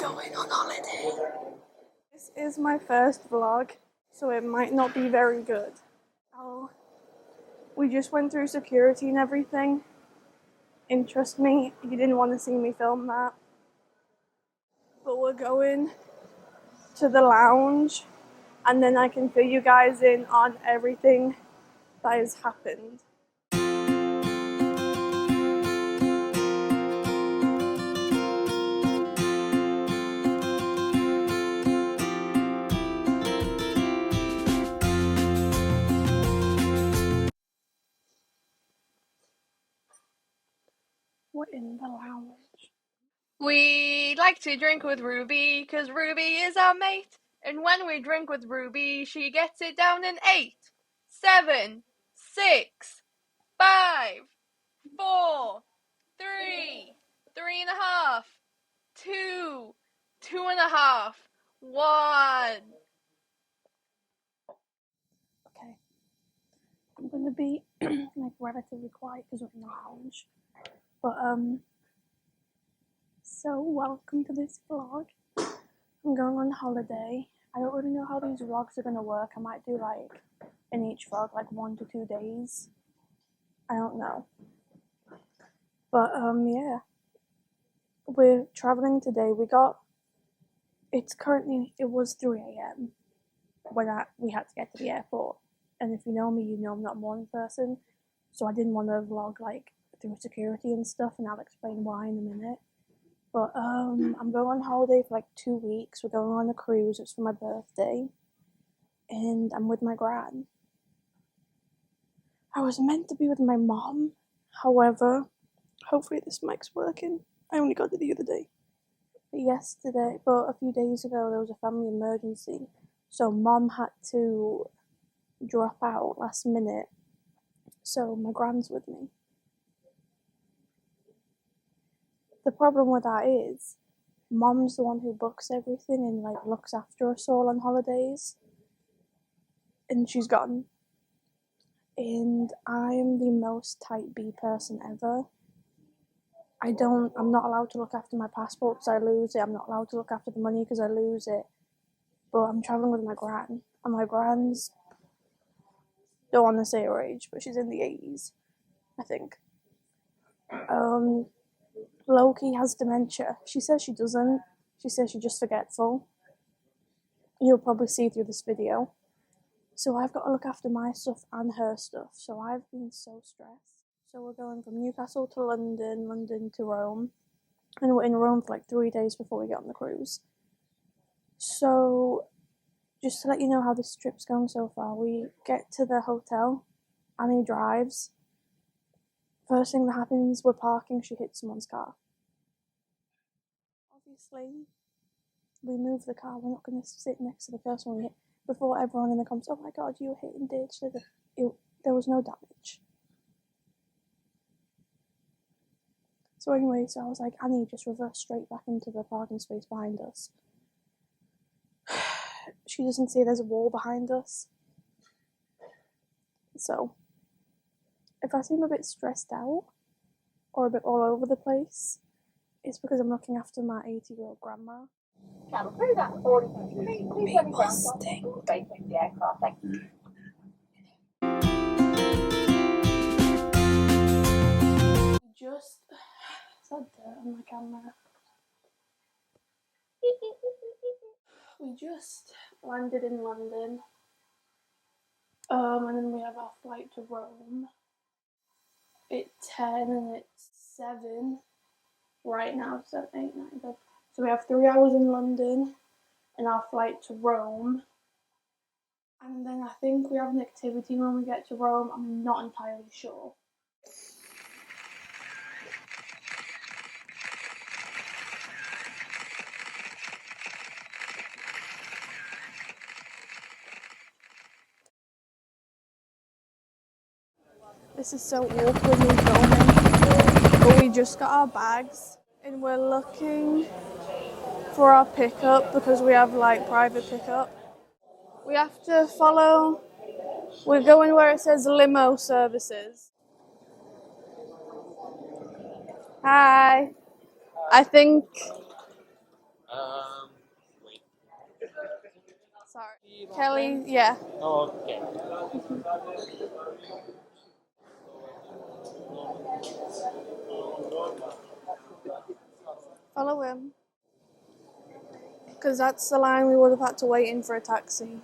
going on holiday. This is my first vlog, so it might not be very good. We just went through security and everything. And trust me, you didn't want to see me film that. But we're going to the lounge, and then I can fill you guys in on everything that has happened. We're in the lounge. We like to drink with Ruby, 'cause Ruby is our mate. And when we drink with Ruby, she gets it down in 8, 7, 6, 5, 4, 3, 3.5, 2, 2.5, 1. Okay. I'm gonna be like relatively quiet because we're in the lounge. But so welcome to this vlog. I'm going on holiday. I don't really know how these vlogs are gonna work. I might do like in each vlog like 1 to 2 days. I don't know. But yeah. We're traveling today. It was 3 a.m. when we had to get to the airport. And if you know me, you know I'm not a morning person. So I didn't want to vlog like through security and stuff, and I'll explain why in a minute. But I'm going on holiday for like 2 weeks. We're going on a cruise. It's for my birthday. And I'm with my gran. I was meant to be with my mom. However, hopefully this mic's working. I only got it the other day. But a few days ago, there was a family emergency. So mom had to drop out last minute. So my gran's with me. The problem with that is, mom's the one who books everything and like looks after us all on holidays. And she's gone. And I'm the most type B person ever. I'm not allowed to look after my passport because I lose it. I'm not allowed to look after the money because I lose it. But I'm traveling with my gran. And my gran's, don't want to say her age, but she's in the 80s, I think. Loki has dementia. She says she doesn't. She says she's just forgetful. You'll probably see through this video. So I've got to look after my stuff and her stuff. So I've been so stressed. So we're going from Newcastle to London, London to Rome. And we're in Rome for like 3 days before we get on the cruise. So just to let you know how this trip's going so far, we get to the hotel. Annie drives. First thing that happens, we're parking, she hits someone's car. Obviously, we move the car, we're not going to sit next to the person we hit. Before everyone in the comments, oh my god, you were hit and ditched. There was no damage. So anyway, I was like, Annie, just reverse straight back into the parking space behind us. She doesn't see there's a wall behind us. So if I seem a bit stressed out or a bit all over the place, it's because I'm looking after my 80-year-old grandma. Travel through that boarding street. Please let me know facing the aircraft. Thank you. Just said dirt on my camera. We just landed in London. And then we have our flight to Rome. It's 10 and it's 7 right now, 7, 8, 9, 10. So we have 3 hours in London and our flight to Rome. And then I think we have an activity when we get to Rome. I'm not entirely sure. This is so awkward me filming, but we just got our bags and we're looking for our pickup because we have like private pickup. We have to follow, we're going where it says limo services. Hi. I think Sorry. Kelly, yeah. Okay. Follow him. Because that's the line we would have had to wait in for a taxi.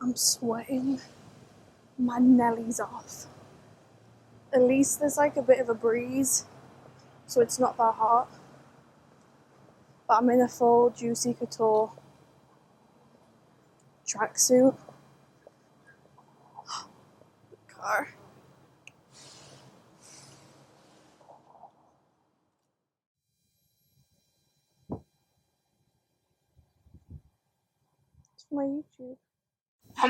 I'm sweating my nellies off. At least there's like a bit of a breeze, so it's not that hot. But I'm in a full Juicy Couture tracksuit. Car. It's for my YouTube. Ciao.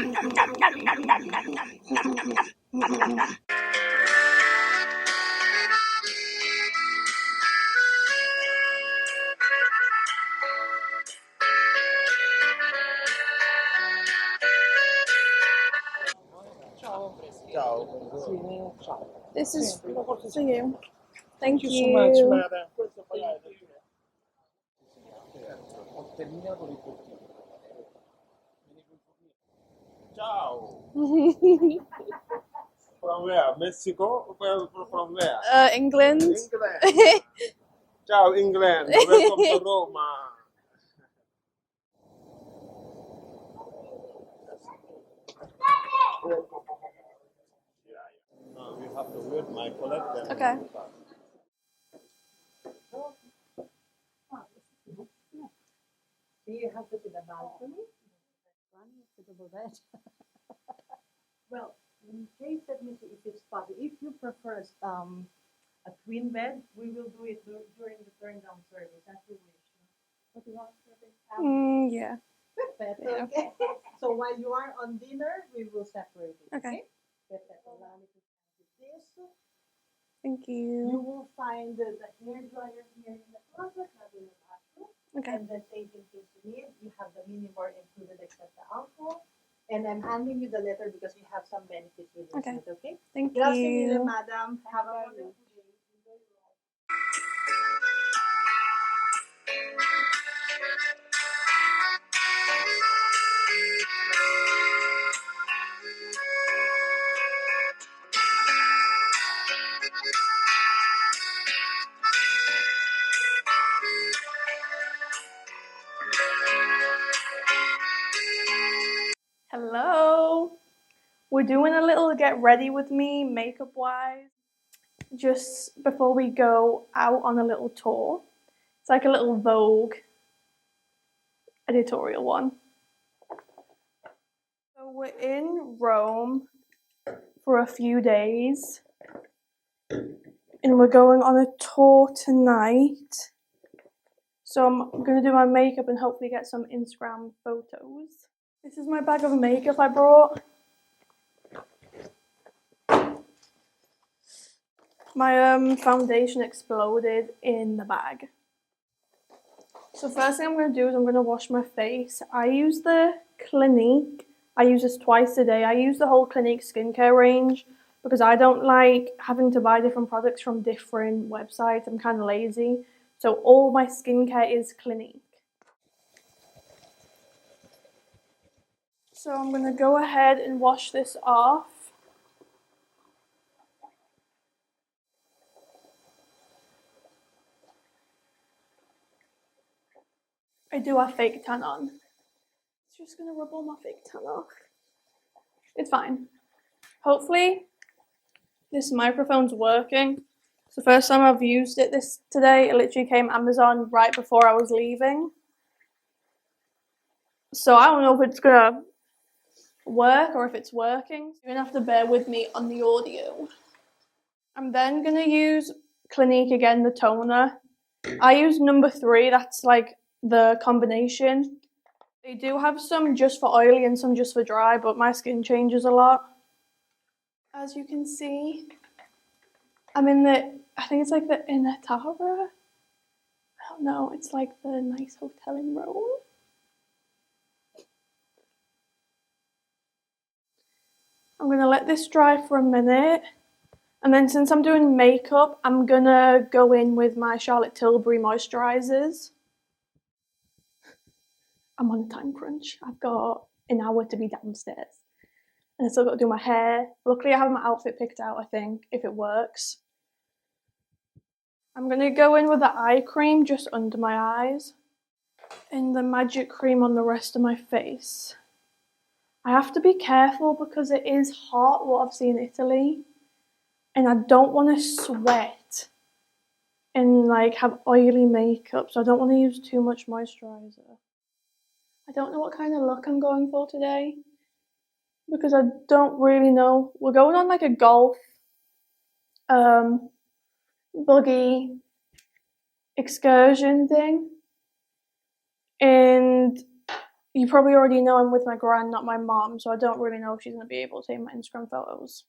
This is for you. Thank you you. so much, madam. Ho terminato di portire. Ciao. From where? Mexico? From where? England. England. Ciao, England. Welcome to Roma. No, you have to wait my collection. Okay. Do you have to see the balcony? Well, in case that means if it's possible, if you prefer a twin bed, we will do it during the turn down service as you wish. What do you want service? Yeah. Perfect. Yeah. Okay. So while you are on dinner, we will separate it. Okay. Perfect. Allow me to do this. Thank You you. will find the hair dryer here in the closet, not in the bathroom. Okay. And the same in case you need, you have the mini bar included except the alcohol. And I'm handing you the letter because you have some benefits with this. Okay. Okay. Thank Good afternoon, you. madam. Have a wonderful day. Enjoy your life. Hello. We're doing a little get ready with me makeup wise just before we go out on a little tour. It's like a little Vogue editorial one. So we're in Rome for a few days and we're going on a tour tonight. So I'm going to do my makeup and hopefully get some Instagram photos. This is my bag of makeup I brought. My foundation exploded in the bag. So first thing I'm going to do is I'm going to wash my face. I use the Clinique. I use this twice a day. I use the whole Clinique skincare range because I don't like having to buy different products from different websites. I'm kind of lazy. So all my skincare is Clinique. So I'm going to go ahead and wash this off. I do have fake tan on. It's just going to rub all my fake tan off. It's fine. Hopefully this microphone's working. It's the first time I've used it today. It literally came Amazon right before I was leaving. So I don't know if it's gonna work or if it's working. You're gonna have to bear with me on the audio. I'm then gonna use Clinique again, the toner. I use number 3, that's like the combination. They do have some just for oily and some just for dry, but my skin changes a lot. As you can see, I'm in I think it's like the Inner Tower. I don't know, it's like the nice hotel in Rome. I'm gonna let this dry for a minute. And then since I'm doing makeup, I'm gonna go in with my Charlotte Tilbury moisturizers. I'm on a time crunch. I've got an hour to be downstairs. And I still got to do my hair. Luckily I have my outfit picked out, I think, if it works. I'm gonna go in with the eye cream just under my eyes. And the magic cream on the rest of my face. I have to be careful because it is hot, what I've seen in Italy. And I don't want to sweat and like have oily makeup, so I don't want to use too much moisturizer. I don't know what kind of look I'm going for today because I don't really know. We're going on like a golf buggy excursion thing, and you probably already know I'm with my gran, not my mom, so I don't really know if she's going to be able to take my Instagram photos.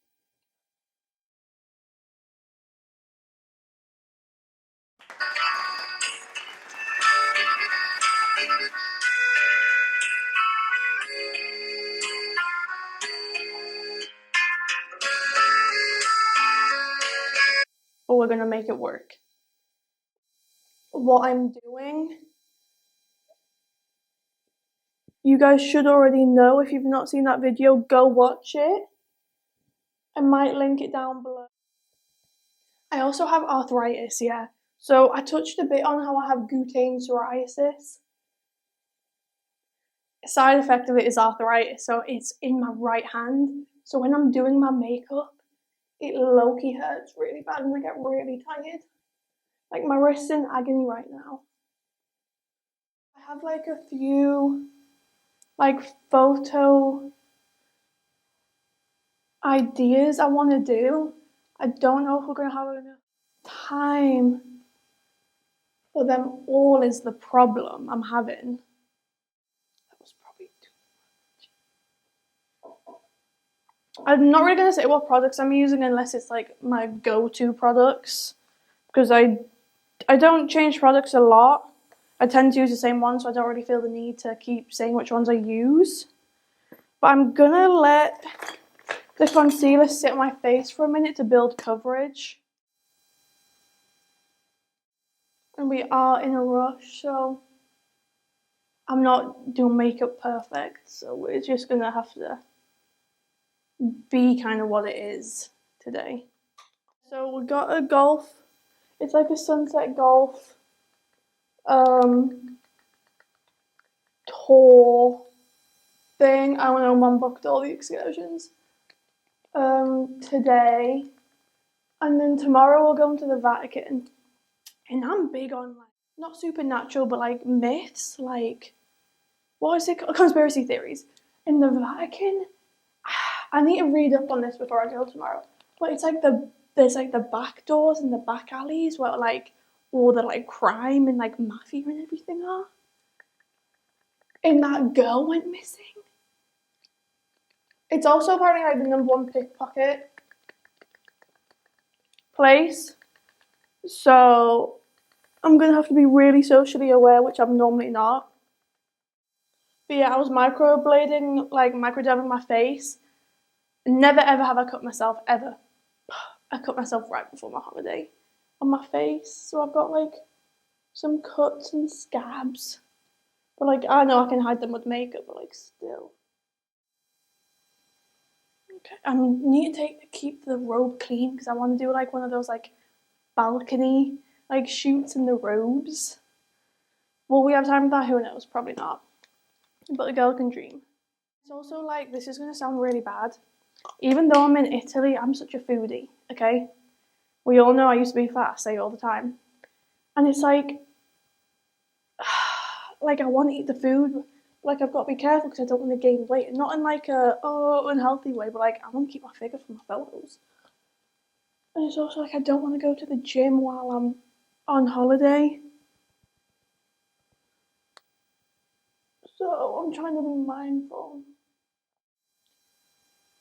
But we're going to make it work. What I'm doing, you guys should already know. If you've not seen that video, go watch it. I might link it down below. I also have arthritis, yeah. So I touched a bit on how I have gutane psoriasis. A side effect of it is arthritis, so it's in my right hand. So when I'm doing my makeup, it low-key hurts really bad and I get really tired. Like my wrist's in agony right now. I have like a few like photo ideas I want to do. I don't know if we're going to have enough time for them all is the problem I'm having. That was probably too much. I'm not really going to say what products I'm using unless it's like my go-to products, because I don't change products a lot. I tend to use the same ones, so I don't really feel the need to keep saying which ones I use. But I'm going to let the concealer sit on my face for a minute to build coverage. And we are in a rush, so I'm not doing makeup perfect, so we're just going to have to be kind of what it is today. So we got a golf, it's like a sunset golf tour thing. I don't know, Mum booked all the excursions today, and then tomorrow we're going to the Vatican. And I'm big on like not supernatural but like myths, like what is it called? Conspiracy theories. In the Vatican, I need to read up on this before I go tomorrow. But it's like there's like the back doors and the back alleys where like all the like crime and like mafia and everything are. And that girl went missing. It's also apparently like the #1 pickpocket place. So I'm gonna have to be really socially aware, which I'm normally not. But yeah, I was microderming my face. Never ever have I cut myself, ever. I cut myself right before my holiday on my face. So I've got like some cuts and scabs. But like, I know I can hide them with makeup, but like still. Okay, I need to keep the robe clean because I want to do like one of those like balcony like shoots in the robes. Will we have time for that? Who knows? Probably not. But the girl can dream. It's also like, this is going to sound really bad. Even though I'm in Italy, I'm such a foodie, okay? We all know I used to be fat, I say it all the time. And it's like I want to eat the food, like I've got to be careful because I don't want to gain weight. Not in like a, unhealthy way, but like I want to keep my figure for my photos. And it's also like I don't want to go to the gym while I'm on holiday. So I'm trying to be mindful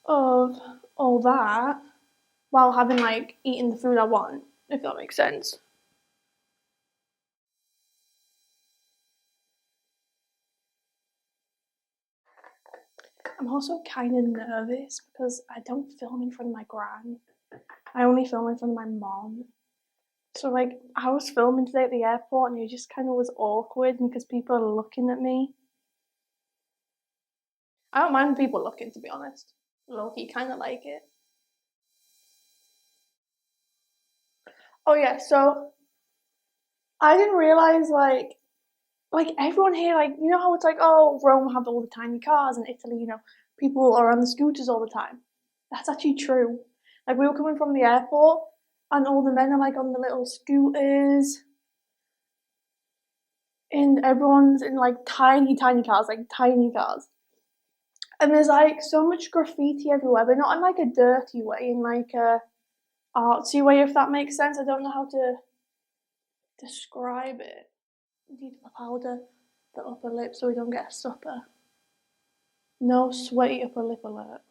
of all that while having like eating the food I want, if that makes sense. I'm also kind of nervous because I don't film in front of my gran. I only film in front of my mom. So like I was filming today at the airport and it just kind of was awkward because people are looking at me. I don't mind people looking, to be honest. Low-key kind of like it. Oh yeah, so I didn't realise like everyone here, like, you know how it's like, oh, Rome have all the tiny cars, and Italy, you know, people are on the scooters all the time. That's actually true. Like, we were coming from the airport, and all the men are, like, on the little scooters, and everyone's in, like, tiny cars, like, tiny cars. And there's, like, so much graffiti everywhere, but not in, like, a dirty way, in, like, a artsy way, if that makes sense. I don't know how to describe it. Need to powder the upper lip so we don't get a supper. No sweaty upper lip alert.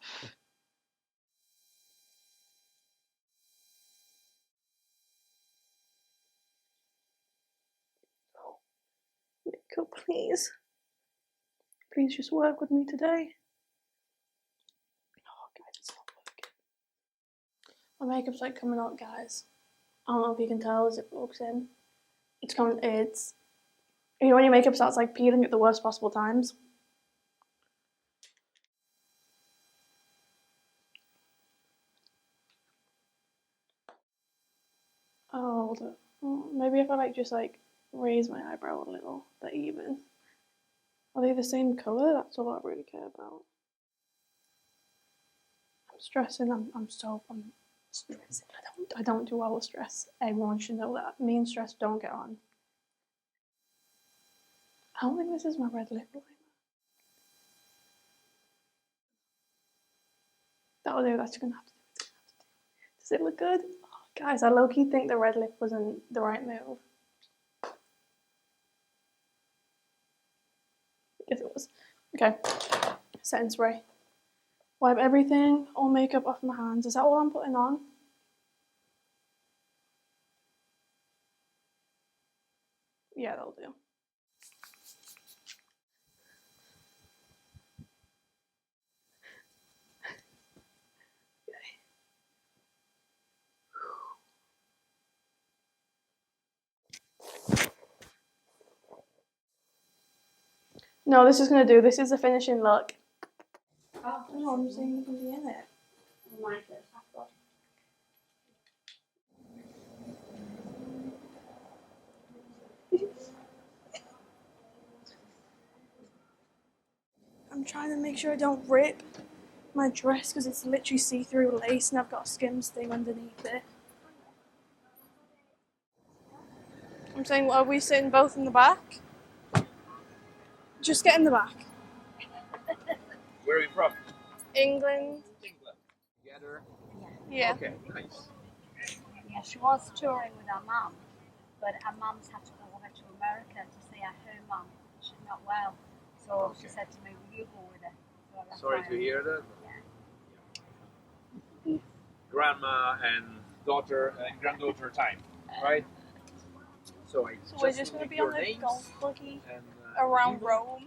Makeup, please. Please just work with me today. Oh, guys, it's not working. My makeup's like coming out, guys. I don't know if you can tell as it looks in. It's coming. It's. You know when your makeup starts like peeling at the worst possible times? Oh, maybe if I like just like raise my eyebrow a little, they're even. Are they the same colour? That's all I really care about. I'm stressing. I'm stressing. I don't do well with stress. Everyone should know that. Me and stress don't get on. I don't think this is my red lip liner. That'll do. That's gonna have to do. Does it look good? Oh, guys, I low-key think the red lip wasn't the right move. Yes, it was. Okay. Setting spray. Wipe everything, all makeup off my hands. Is that all I'm putting on? Yeah, that'll do. No, this is gonna do. This is the finishing look. Oh, no, I'm saying you can be in it. I'm trying to make sure I don't rip my dress because it's literally see-through lace and I've got a Skims thing underneath it. I'm saying, are we sitting both in the back? Just get in the back. Where are you from? England. England. Together? Yeah. Okay, nice. Yeah, she was touring with her mum, but her mum's had to go over to America to see her mum. She's not well. So she said to me, will you go with her? So Sorry to hear that. Yeah. Grandma and daughter and granddaughter time, right? So we're just going to be on the golf buggy and, around Rome.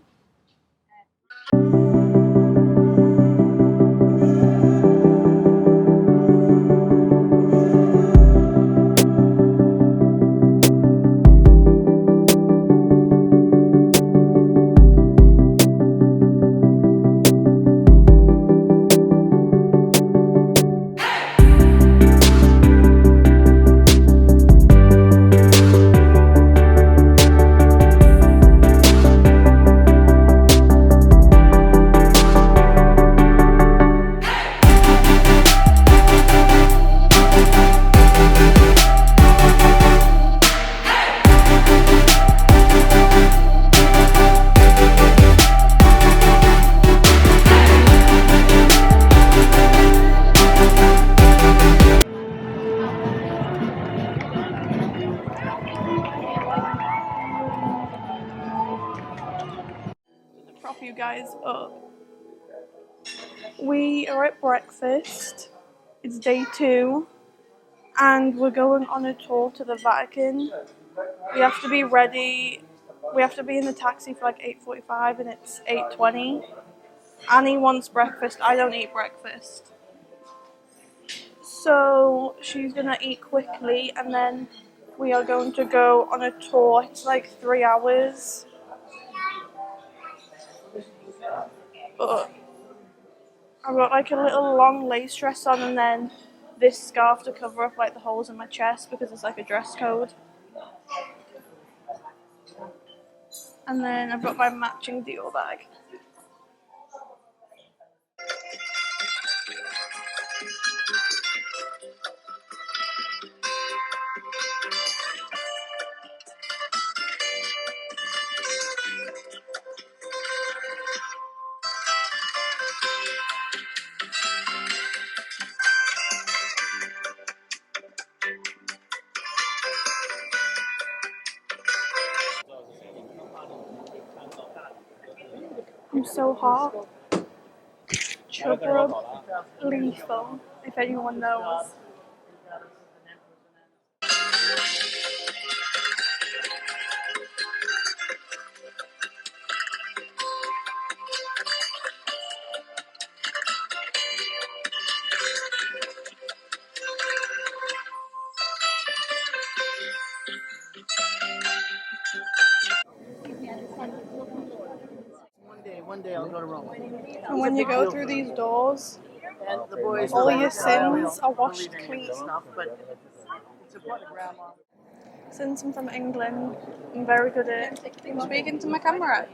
Prop you guys up. We are at breakfast. It's day 2 and we're going on a tour to the Vatican. We have to be ready. We have to be in the taxi for like 8:45 and it's 8:20. Annie wants breakfast. I don't eat breakfast. So she's gonna eat quickly and then we are going to go on a tour. It's like 3 hours. But I've got like a little long lace dress on and then this scarf to cover up like the holes in my chest because it's like a dress code. And then I've got my matching Dior bag. I'm so hot. Chub rub, lethal, if anyone knows. One day I'll go to Rome. And when you go through these doors, And the boys all your sins are washed clean. Stuff, but it's important to grandma. Since I'm from England, I'm very good at speaking to my camera.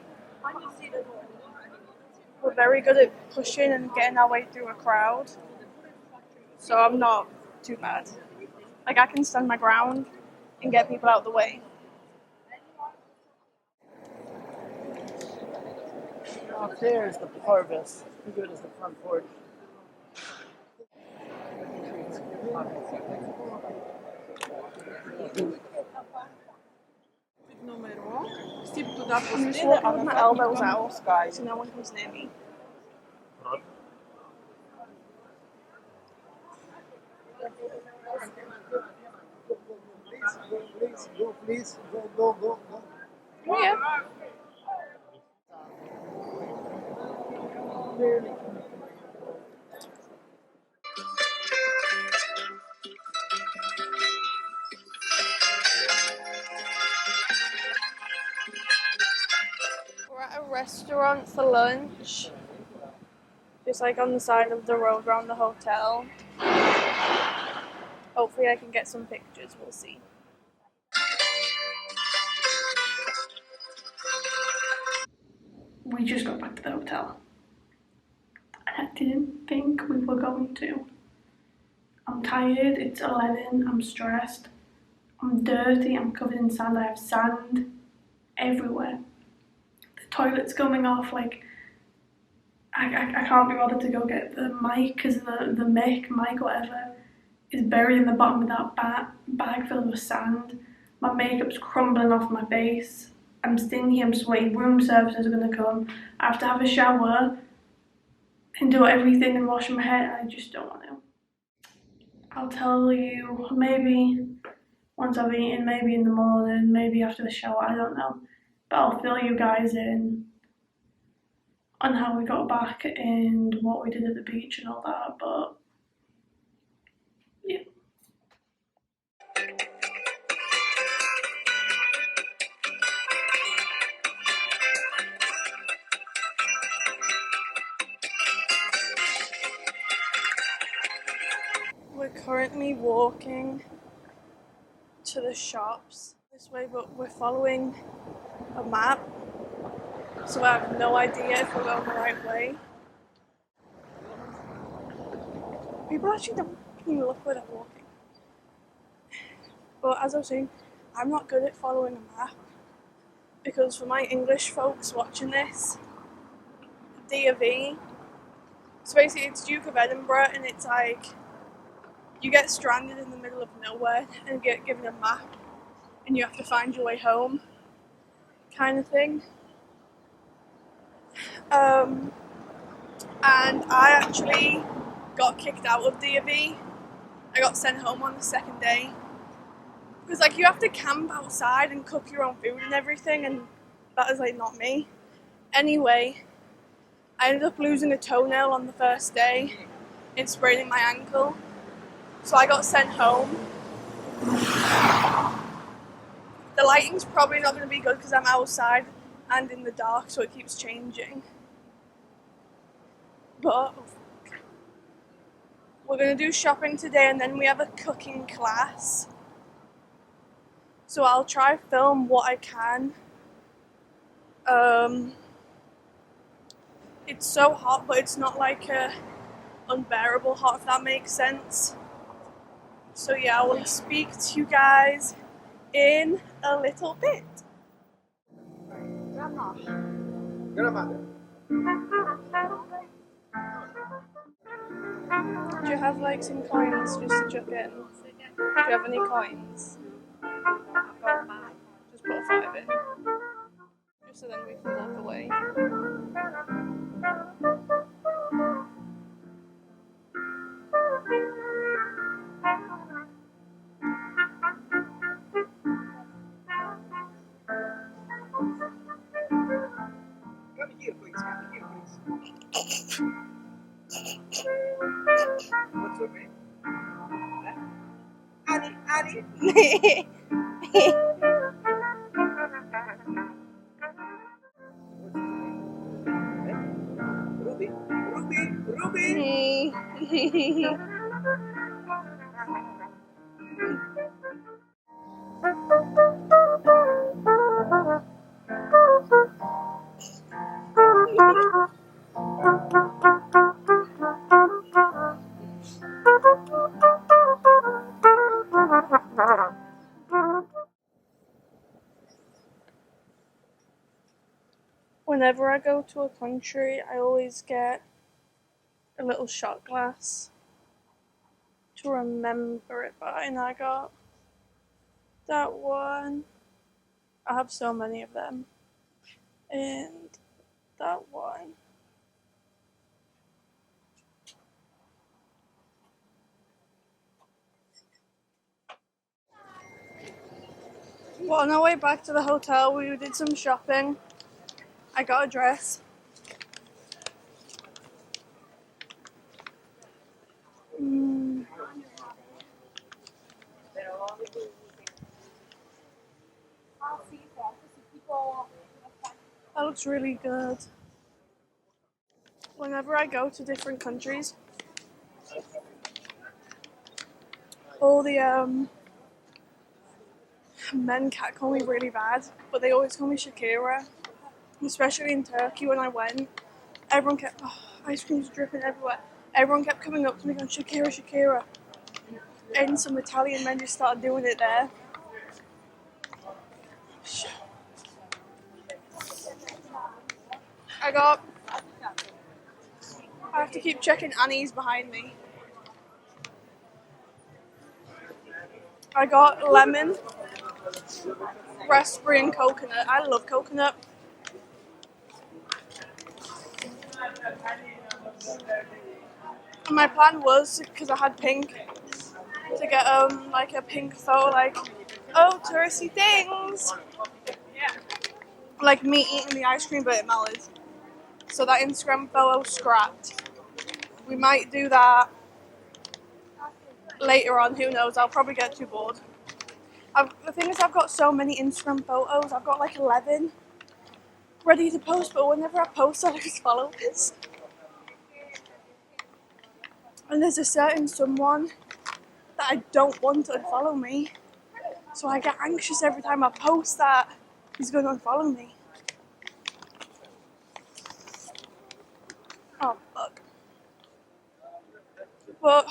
We're very good at pushing and getting our way through a crowd. So I'm not too bad. Like I can stand my ground and get people out of the way. Out there is the harvest. Think of it as the front porch. I'm just walking with my elbows out so no one comes near me. Please, go. Yeah. We're at a restaurant for lunch. Just like on the side of the road around the hotel. Hopefully I can get some pictures, we'll see. We just got back to the hotel. I didn't think we were going to. I'm tired, it's 11, I'm stressed. I'm dirty, I'm covered in sand, I have sand everywhere. The toilet's coming off, like, I can't be bothered to go get the mic, because the mic, whatever, is buried in the bottom of that bag filled with sand. My makeup's crumbling off my face. I'm stinky, I'm sweaty, room services are gonna come. I have to have a shower and do everything and wash my hair. I just don't want to. I'll tell you maybe once I've eaten, maybe in the morning, maybe after the shower, I don't know. But I'll fill you guys in on how we got back and what we did at the beach and all that, but yeah. We're currently walking to the shops this way, but we're following a map, so I have no idea if we're going the right way. People actually don't even look where they're walking. But as I was saying, I'm not good at following a map, because for my English folks watching this, D&V, so basically it's Duke of Edinburgh, and it's like you get stranded in the middle of nowhere and get given a map and you have to find your way home kind of thing. And I actually got kicked out of D&V. I got sent home on the second day because like you have to camp outside and cook your own food and everything, and that is like not me. Anyway, I ended up losing a toenail on the first day and spraining my ankle. So I got sent home. The lighting's probably not going to be good because I'm outside and in the dark, so it keeps changing. But we're going to do shopping today and then we have a cooking class. So I'll try film what I can. It's so hot, but it's not like unbearable hot, if that makes sense. So yeah, I will speak to you guys in a little bit. Grandma. Grandmother. Do you have like some coins just to chuck in? Do you have any coins? Just put a 5 in. Just so then we can walk away. Come here, please. Come here, please. What's your name? Annie. Annie. Ruby. Ruby. Ruby. Whenever I go to a country, I always get a little shot glass to remember it by, and I got that one. I have so many of them. And that one. Well, on our way back to the hotel, we did some shopping. I got a dress. That looks really good. Whenever I go to different countries, all the men catcall me really bad, but they always call me Shakira. Especially in Turkey when I went, everyone kept, ice cream's dripping everywhere. Everyone kept coming up to me going, Shakira, Shakira. And some Italian men just started doing it there. I have to keep checking Annie's behind me. I got lemon, raspberry and coconut. I love coconut. And my plan was, because I had pink, to get like a pink photo, like, oh, touristy things. Like me eating the ice cream, but it melted. So that Instagram photo scrapped. We might do that later on, who knows, I'll probably get too bored. The thing is, I've got so many Instagram photos, I've got like 11 ready to post, but whenever I post, I lose followers. And there's a certain someone that I don't want to unfollow me, so I get anxious every time I post that he's going to unfollow me. Oh, fuck. But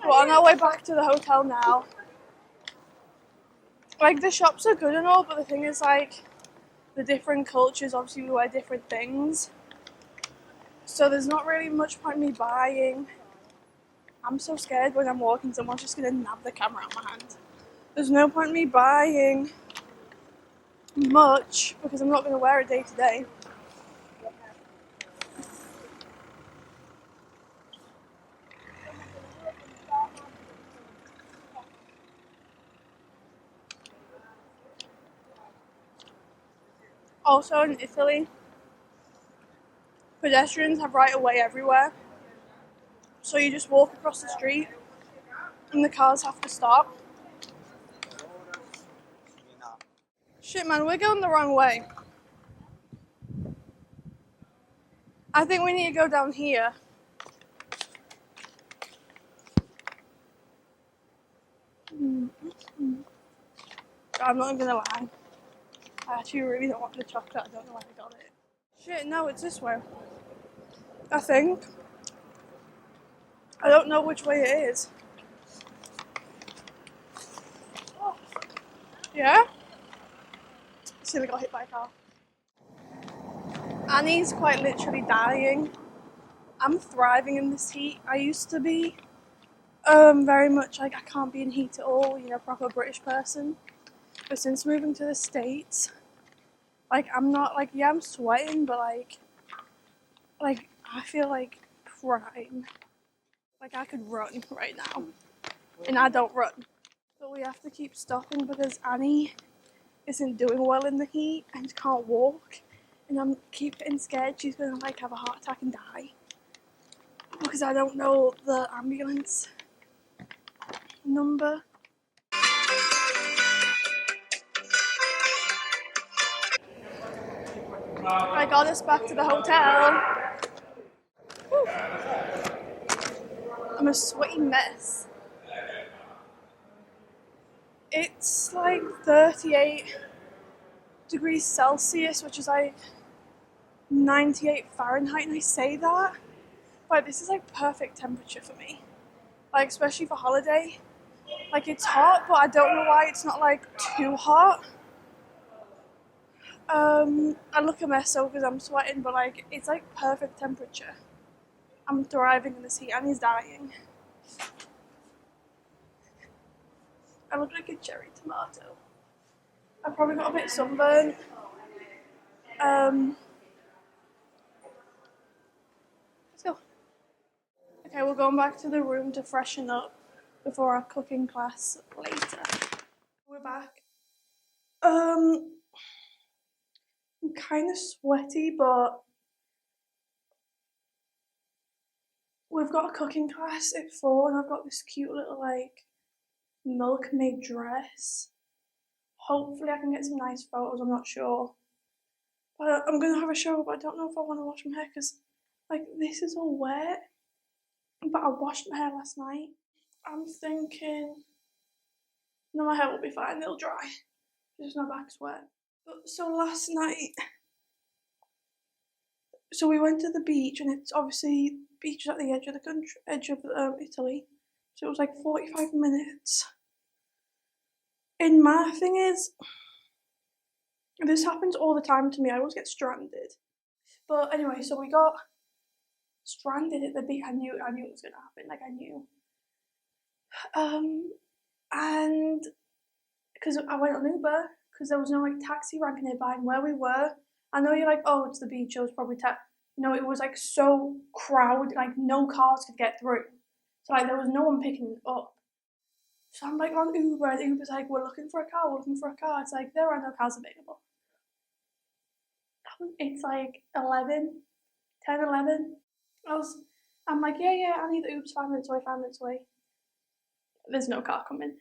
we're on our way back to the hotel now. Like, the shops are good and all, but the thing is, like, the different cultures, obviously we wear different things. So there's not really much point in me buying. I'm so scared when I'm walking, someone's just going to nab the camera out of my hand. There's no point in me buying much, because I'm not going to wear it day to day. Also in Italy, pedestrians have right of way everywhere. So you just walk across the street and the cars have to stop. Shit, man, we're going the wrong way. I think we need to go down here. I'm not gonna lie. I actually really don't want the chocolate. I don't know why I got it. Shit, no, it's this way. I think. I don't know which way it is. Oh. Yeah? See, they got hit by a car. Annie's quite literally dying. I'm thriving in this heat. I used to be very much like I can't be in heat at all, you know, proper British person. But since moving to the States, like I'm not like, yeah, I'm sweating, but like I feel like prime. Like I could run right now. And I don't run. But we have to keep stopping because Annie isn't doing well in the heat and can't walk. And I'm keep getting scared she's gonna like have a heart attack and die. Because I don't know the ambulance number. I got us back to the hotel. Whew. I'm a sweaty mess. It's like 38 degrees Celsius, which is like 98 Fahrenheit, and I say that, but this is like perfect temperature for me. Like, especially for holiday. Like, it's hot, but I don't know why it's not like too hot. I look a mess though because I'm sweating, but like, it's like perfect temperature. I'm thriving in this heat, and he's dying. I look like a cherry tomato. I probably got a bit sunburned. Let's go. Okay, we're going back to the room to freshen up before our cooking class later. We're back. I'm kind of sweaty, but we've got a cooking class at 4, and I've got this cute little like milkmaid dress. Hopefully I can get some nice photos, I'm not sure. But I'm going to have a shower, but I don't know if I want to wash my hair because like this is all wet. But I washed my hair last night. I'm thinking, no, my hair will be fine, it'll dry. Just my back's wet. But so last night, so we went to the beach, and it's obviously beach at the edge of the country, edge of Italy. So it was like 45 minutes. And my thing is, this happens all the time to me. I always get stranded. But anyway, so we got stranded at the beach. I knew it was gonna happen. Like I knew. And because I went on Uber because there was no like taxi rank nearby, and where we were, I know you're like, oh, it's the beach. It was probably no, it was like so crowded, like no cars could get through. So like there was no one picking it up. So I'm like on Uber, and Uber's like, we're looking for a car, we're looking for a car. It's like, there are no cars available. It's like 11, 10, 11. I'm like, yeah, I need the Uber's 5 minutes away, 5 minutes away. There's no car coming.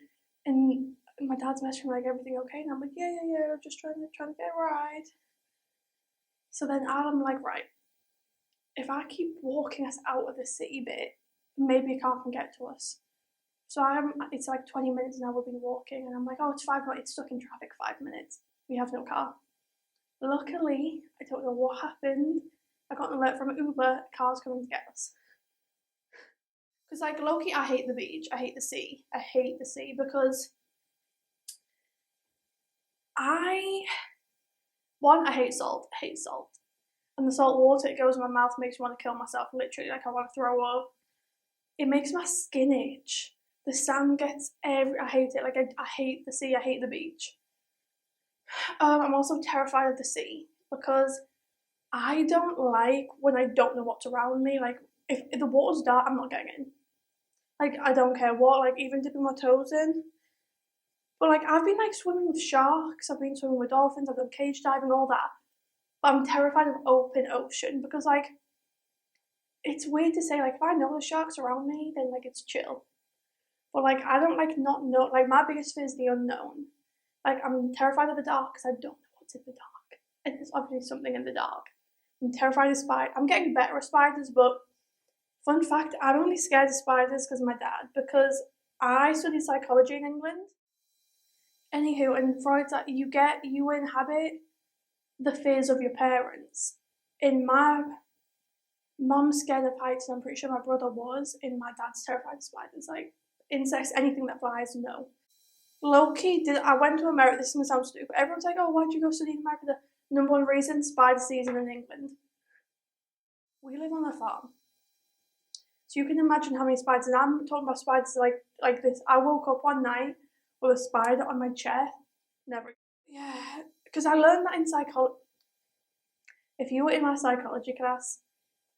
And my dad's messaging me like, everything okay? And I'm like, yeah, I'm just trying to get a ride. So then I'm like, right, if I keep walking us out of the city bit, maybe a car can get to us. So it's like 20 minutes now we've been walking, and I'm like, oh, it's 5 minutes, it's stuck in traffic, 5 minutes. We have no car. Luckily, I don't know what happened. I got an alert from Uber, car's coming to get us. Because like low-key, I hate the beach, I hate the sea. I hate the sea because I hate salt, And the salt water, it goes in my mouth, makes me want to kill myself, literally, like I want to throw up. It makes my skin itch. The sand gets I hate it, like I hate the sea, I hate the beach. I'm also terrified of the sea because I don't like when I don't know what's around me. Like if the water's dark, I'm not getting in. Like I don't care what, like even dipping my toes in. But like I've been like swimming with sharks, I've been swimming with dolphins, I've done cage diving, all that. But I'm terrified of open ocean because like it's weird to say, like, if I know the sharks around me, then, like, it's chill. But, like, I don't, like, not know, like, my biggest fear is the unknown. Like, I'm terrified of the dark because I don't know what's in the dark. And there's obviously something in the dark. I'm terrified of spiders. I'm getting better at spiders, but fun fact, I'm only scared of spiders because of my dad, because I studied psychology in England. Anywho, and Freud's like, you inhabit the fears of your parents. In my mum's scared of heights, and I'm pretty sure my brother was, and my dad's terrified of spiders. Like, insects, anything that flies, no. Low-key, I went to America, this is going to sound stupid. Everyone's like, oh, why'd you go study in America? The number one reason, spider season in England. We live on a farm. So you can imagine how many spiders, and I'm talking about spiders like this. I woke up one night with a spider on my chair. Never. Yeah, because I learned that in psychology. If you were in my psychology class,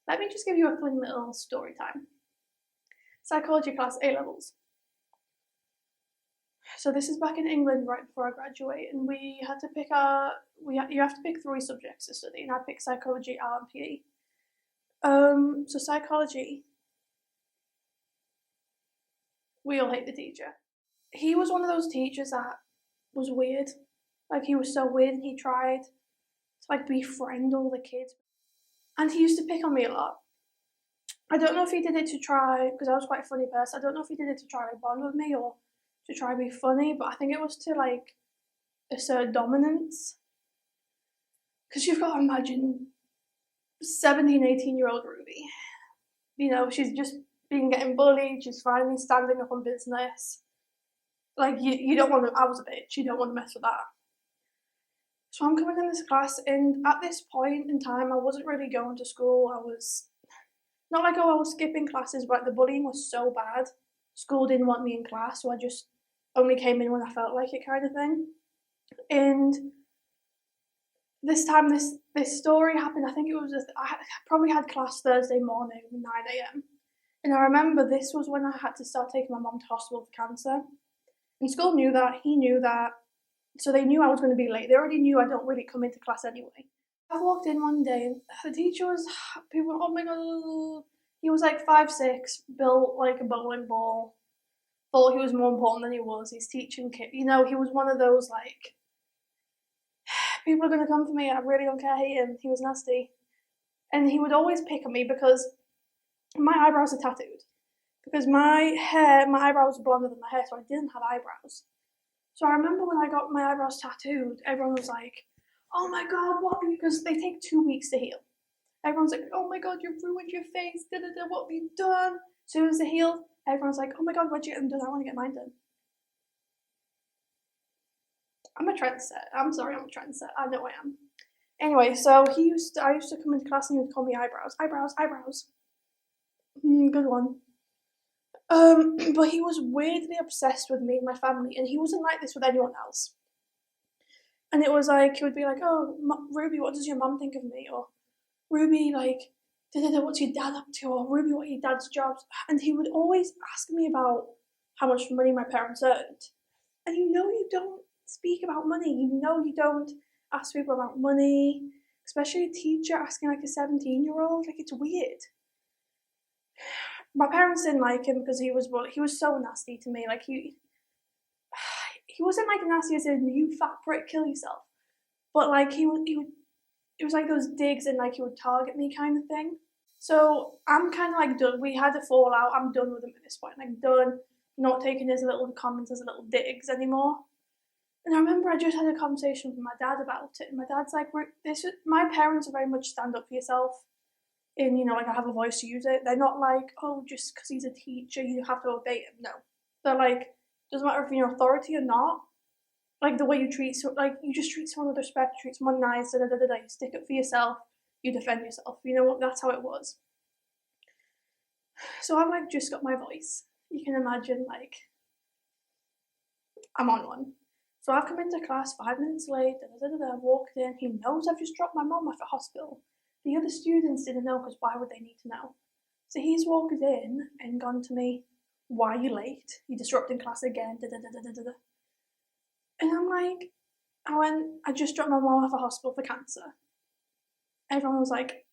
let me just give you a fun little story time. Psychology class, A-levels. So this is back in England right before I graduated, and we had to pick you have to pick 3 subjects to study, and I picked psychology, art, and PE. So psychology, we all hate the teacher. He was one of those teachers that was weird. Like, he was so weird, and he tried to, like, befriend all the kids. And he used to pick on me a lot. I don't know if he did it to try, because I was quite a funny person, I don't know if he did it to try to bond with me or to try to be funny, but I think it was to, like, assert dominance. Because you've got to imagine 17, 18-year-old Ruby. You know, she's just been getting bullied, she's finally standing up on business. Like, you don't want to, I was a bitch, you don't want to mess with that. So I'm coming in this class, and at this point in time, I wasn't really going to school. I was, not like, oh, I was skipping classes, but the bullying was so bad. School didn't want me in class, so I just only came in when I felt like it, kind of thing. And this time, this story happened, I think it was, I probably had class Thursday morning, 9 a.m. And I remember this was when I had to start taking my mum to hospital for cancer. And school knew that, he knew that. So they knew I was going to be late. They already knew I don't really come into class anyway. I walked in one day, and the teacher was, people were, oh my god, he was like 5'6", built like a bowling ball, thought he was more important than he was. He's teaching kids. You know, he was one of those, like, people are going to come for me, I really don't care, I hate him. He was nasty. And he would always pick on me because my eyebrows are tattooed. Because my eyebrows were blonder than my hair, so I didn't have eyebrows. So I remember when I got my eyebrows tattooed, everyone was like, oh my god, what? Because they take 2 weeks to heal. Everyone's like, oh my god, you've ruined your face, da-da-da, what have you done? As soon as they heal, everyone's like, oh my god, why'd you get them done? I want to get mine done. I'm a trendsetter. I'm sorry, I'm a trendsetter. I know I am. Anyway, so I used to come into class and he would call me eyebrows. Eyebrows, eyebrows. Good one. But he was weirdly obsessed with me and my family, and he wasn't like this with anyone else. And it was like, he would be like, oh, Ruby, what does your mum think of me? Or, Ruby, like, what's your dad up to? Or, Ruby, what are your dad's jobs? And he would always ask me about how much money my parents earned. And you know you don't speak about money. You know you don't ask people about money, especially a teacher asking like a 17-year-old. Like, it's weird. My parents didn't like him because he was so nasty to me. Like, he wasn't like nasty as in, you fat prick, kill yourself. But like, he would, it was like those digs and like he would target me kind of thing. So I'm kind of like done. We had a fallout. I'm done with him at this point. Like, done, not taking his little comments as little digs anymore. And I remember I just had a conversation with my dad about it. And my dad's like, my parents are very much stand up for yourself. And, you know, like, I have a voice to use it. They're not like, oh, just because he's a teacher, you have to obey him. No. They're like, doesn't matter if you're authority or not. Like, the way you treat, like, you just treat someone with respect, treat someone nice, you stick up for yourself, you defend yourself. You know what? That's how it was. So I've, like, just got my voice. You can imagine, like, I'm on one. So I've come into class 5 minutes late, I've walked in. He knows I've just dropped my mum off at hospital. The other students didn't know, because why would they need to know? So he's walked in and gone to me, why are you late? You're disrupting class again, And I'm like, I just dropped my mum off at hospital for cancer. Everyone was like,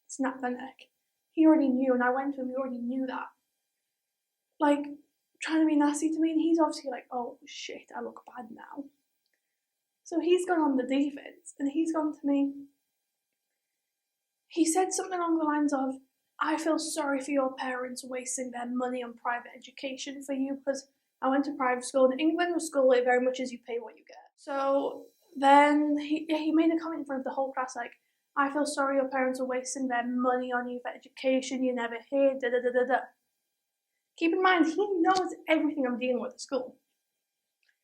snap their neck. he already knew, and I went to him, he already knew that. Like, trying to be nasty to me, and he's obviously like, oh shit, I look bad now. So he's gone on the defense, and he's gone to me. He said something along the lines of, I feel sorry for your parents wasting their money on private education for you, because I went to private school. In England, with school, it very much is you pay what you get. So then he made a comment in front of the whole class like, I feel sorry your parents are wasting their money on you for education, you never hear, da da da da da. Keep in mind, he knows everything I'm dealing with at school.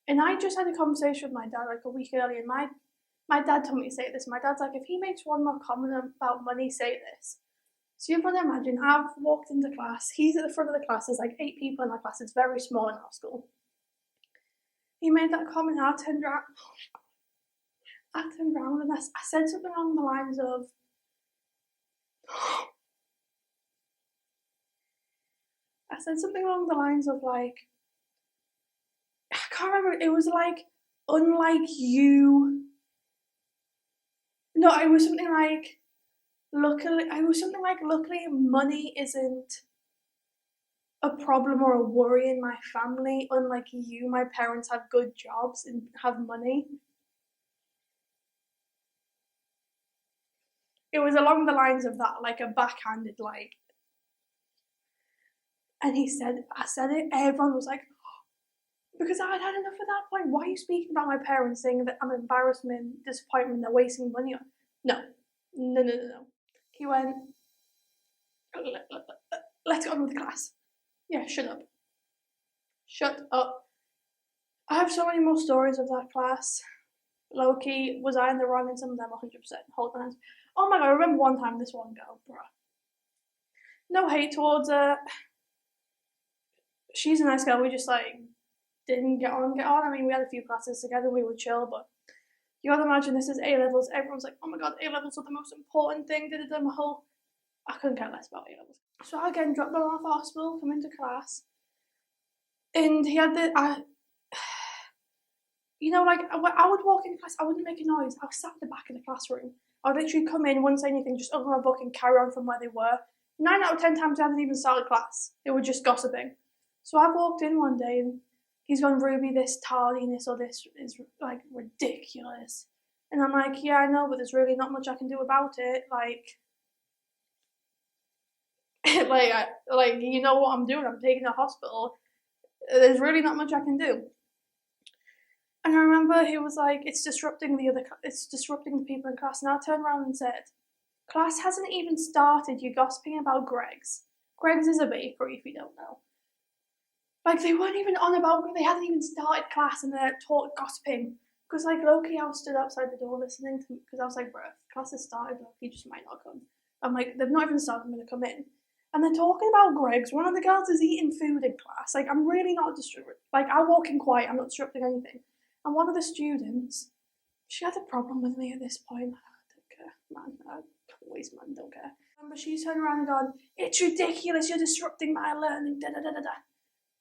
And I just had a conversation with my dad like a week earlier, and my dad told me to say this. My dad's like, if he makes one more comment about money, say this. So you've got to imagine, I've walked into class, he's at the front of the class, there's like 8 people in our class, it's very small in our school. He made that comment, and I turned around and I said something along the lines of, like, I can't remember, it was like, unlike you. No, it was something like, luckily money isn't a problem or a worry in my family. Unlike you, my parents have good jobs and have money. It was along the lines of that, like a backhanded, like. And I said it, everyone was like, because I had had enough at that point. Why are you speaking about my parents, saying that I'm an embarrassment, disappointment, they're wasting money on? No. He went, let's go on with the class. Yeah, shut up. I have so many more stories of that class. Low-key, was I in the wrong in some of them? 100%. Hold my hands. Oh my god, I remember one time this one girl, bruh. No hate towards her. She's a nice girl, we just like didn't get on. I mean, we had a few classes together, we would chill, but you gotta imagine this is A-levels. Everyone's like, oh my god, A-levels are the most important thing. I couldn't care less about A-levels. So I again dropped them off at hospital, come into class, and he had like, I would walk into class, I wouldn't make a noise. I was sat at the back of the classroom. I would literally come in, wouldn't say anything, just open my book and carry on from where they were. 9 out of 10 times I hadn't even started class. They were just gossiping. So I walked in one day and he's gone, Ruby, this tardiness or this is like ridiculous. And I'm like, yeah, I know, but there's really not much I can do about it. Like you know what I'm doing? I'm taking to hospital. There's really not much I can do. And I remember he was like, it's disrupting the people in class. And I turned around and said, class hasn't even started. You're gossiping about Greg's. Greg's is a bakery, if you don't know. Like, they weren't even on about, they hadn't even started class and they're gossiping. Because, like, low-key, I was stood outside the door listening to, because I was like, bruh, class has started, low-key just might not come. I'm like, they've not even started, I'm going to come in. And they're talking about Greg's. One of the girls is eating food in class. Like, I'm really not disrupting. Like, I walk in quiet, I'm not disrupting anything. And one of the students, she had a problem with me at this point. I don't care, man. Don't care. But she turned around and gone, it's ridiculous, you're disrupting my learning, da da da da da.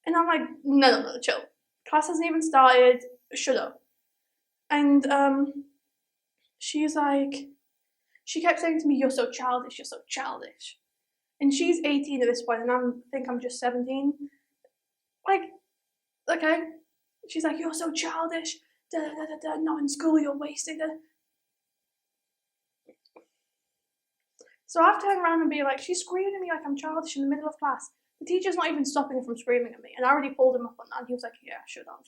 And I'm like, no, chill. Class hasn't even started, shut up. And she's like, she kept saying to me, you're so childish. And she's 18 at this point, and I think I'm just 17. Like, okay. She's like, you're so childish. Not in school, you're wasting it. So I've turned around and be like, she's screaming at me like I'm childish in the middle of class. The teacher's not even stopping her from screaming at me, and I already pulled him up on that, and he was like, yeah, should have.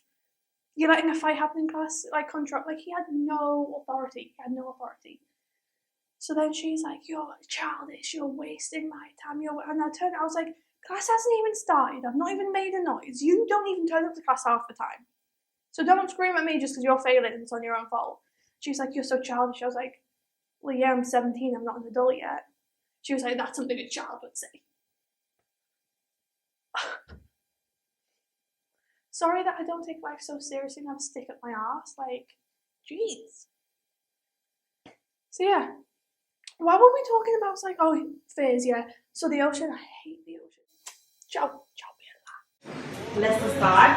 You're letting a fight happen in class? Like, he had no authority. So then she's like, you're childish, you're wasting my time. And I was like, class hasn't even started. I've not even made a noise. You don't even turn up to class half the time. So don't scream at me just because you're failing and it's on your own fault. She's like, you're so childish. I was like, well, yeah, I'm 17. I'm not an adult yet. She was like, that's something a child would say. Sorry that I don't take life so seriously and have a stick up my arse. Like, jeez. So yeah. Why were we talking about, like, oh, fears, yeah. So the ocean, I hate the ocean. Ciao, Bella. Let's start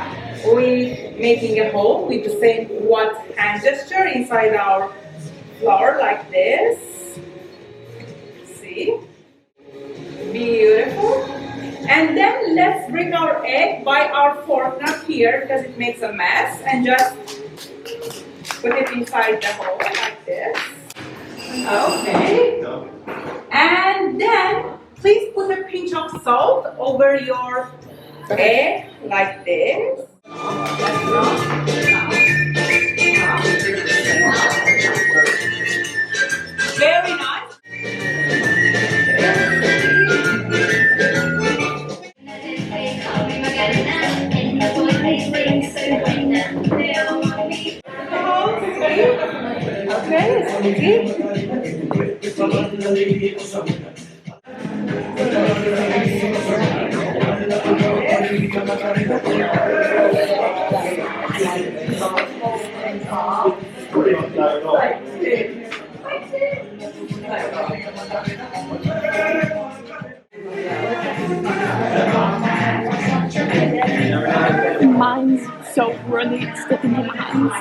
with making a hole with the same one hand gesture inside our flower like this. See? Be And then let's bring our egg by our fork, not here because it makes a mess, and just put it inside the hole like this. Okay. And then please put a pinch of salt over your egg like this. Very nice. Okay, Mine's so runny, it's sticking to my hands.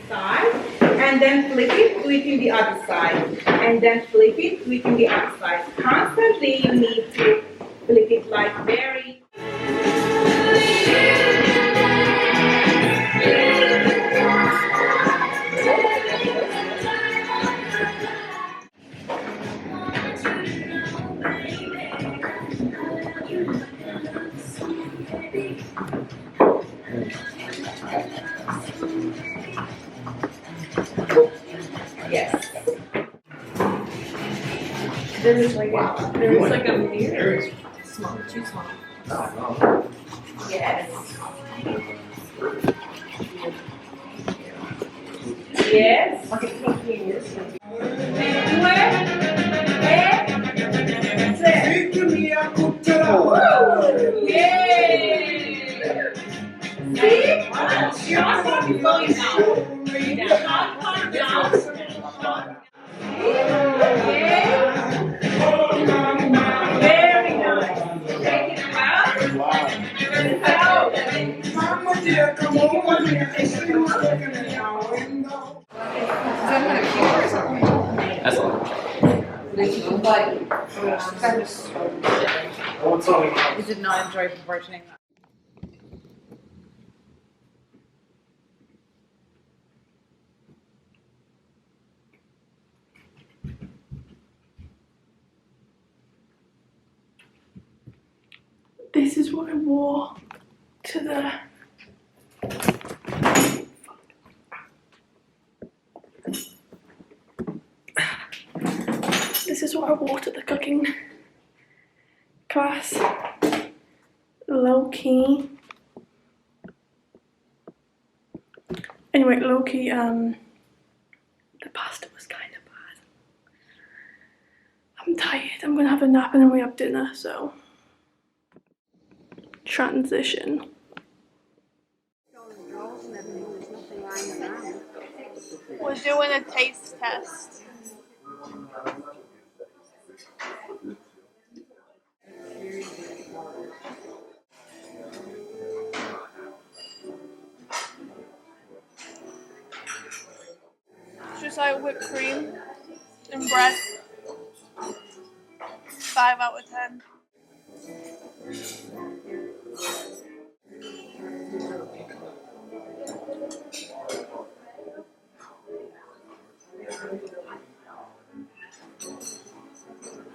side, and then flip it, do it in the other side, and then flip it, do it in the other side. Constantly you need to flip it like very. Yes. There's like a mirror. Small, too small. Yes. Yes. Okay, thank you. See? You're not going to be going down. You're not going down. Very nice. Take it out. That's all. You did not enjoy proportioning that. This is what I wore to the cooking class. Low key. Anyway, low key, the pasta was kind of bad. I'm tired. I'm gonna have a nap and then we have dinner, so. Transition. We're doing a taste test. It's just like whipped cream and bread. 5 out of 10.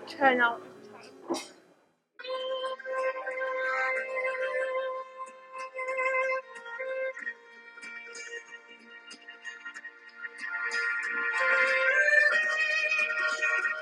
Turn out.